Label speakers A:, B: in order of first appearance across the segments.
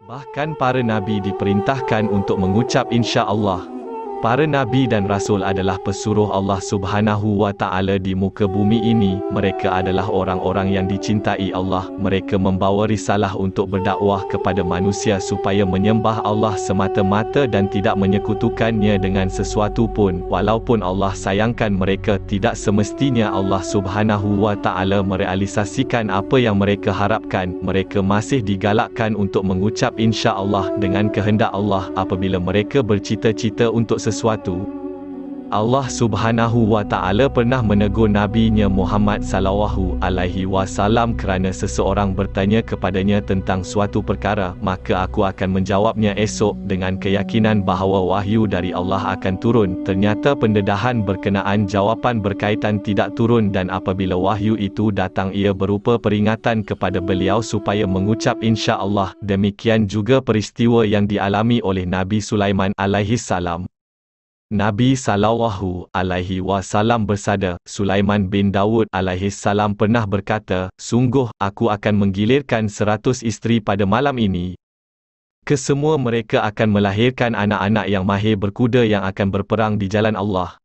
A: Bahkan para nabi diperintahkan untuk mengucap insya-Allah. Para nabi dan rasul adalah pesuruh Allah Subhanahu wa taala di muka bumi ini. Mereka adalah orang-orang yang dicintai Allah. Mereka membawa risalah untuk berdakwah kepada manusia supaya menyembah Allah semata-mata dan tidak menyekutukannya dengan sesuatu pun. Walaupun Allah sayangkan mereka, tidak semestinya Allah Subhanahu wa taala merealisasikan apa yang mereka harapkan. Mereka masih digalakkan untuk mengucap insya-Allah dengan kehendak Allah apabila mereka bercita-cita untuk sesuatu. Allah Subhanahu wa taala pernah menegur nabinya Muhammad sallallahu alaihi wasallam kerana seseorang bertanya kepadanya tentang suatu perkara, maka aku akan menjawabnya esok dengan keyakinan bahawa wahyu dari Allah akan turun. Ternyata pendedahan berkenaan jawapan berkaitan tidak turun, dan apabila wahyu itu datang ia berupa peringatan kepada beliau supaya mengucap insya-Allah. Demikian juga peristiwa yang dialami oleh Nabi Sulaiman alaihi salam. Nabi sallallahu alaihi wasallam bersabda, Sulaiman bin Daud alaihi salam pernah berkata, sungguh aku akan menggilirkan 100 isteri pada malam ini. Kesemua mereka akan melahirkan anak-anak yang mahir berkuda yang akan berperang di jalan Allah.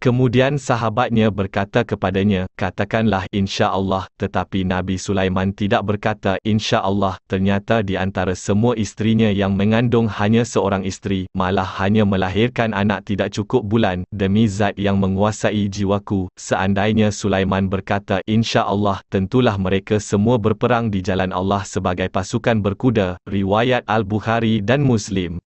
A: Kemudian sahabatnya berkata kepadanya, katakanlah insya-Allah. Tetapi Nabi Sulaiman tidak berkata insya-Allah. Ternyata di antara semua isterinya yang mengandung hanya seorang isteri, malah hanya melahirkan anak tidak cukup bulan. Demi Zat yang menguasai jiwaku, seandainya Sulaiman berkata insya-Allah, tentulah mereka semua berperang di jalan Allah sebagai pasukan berkuda. Riwayat Al-Bukhari dan Muslim.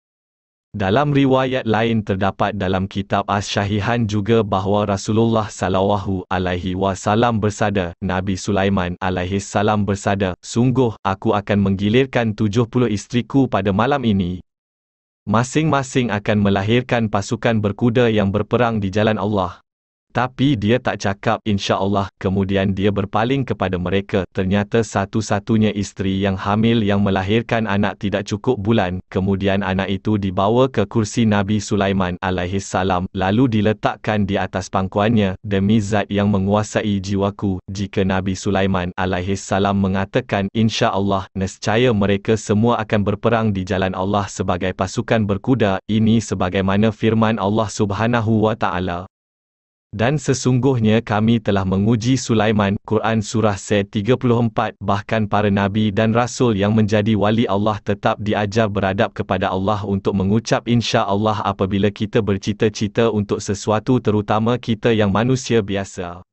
A: Dalam riwayat lain terdapat dalam kitab As-Syahihan juga bahawa Rasulullah sallallahu alaihi wasallam bersabda, Nabi Sulaiman alaihi salam bersabda, sungguh aku akan menggilirkan 70 isteriku pada malam ini. Masing-masing akan melahirkan pasukan berkuda yang berperang di jalan Allah. Tapi dia tak cakap insya-Allah. Kemudian dia berpaling kepada mereka. Ternyata satu-satunya isteri yang hamil yang melahirkan anak tidak cukup bulan. Kemudian anak itu dibawa ke kursi Nabi Sulaiman alaihi salam, lalu diletakkan di atas pangkuannya. Demi Zat yang menguasai jiwaku, jika Nabi Sulaiman alaihi salam mengatakan insya-Allah, nescaya mereka semua akan berperang di jalan Allah sebagai pasukan berkuda. Ini sebagaimana firman Allah Subhanahu wa taala. Dan sesungguhnya kami telah menguji Sulaiman. Quran Surah Sad 34. Bahkan para nabi dan rasul yang menjadi wali Allah tetap diajar beradab kepada Allah untuk mengucap insya-Allah apabila kita bercita-cita untuk sesuatu, terutama kita yang manusia biasa.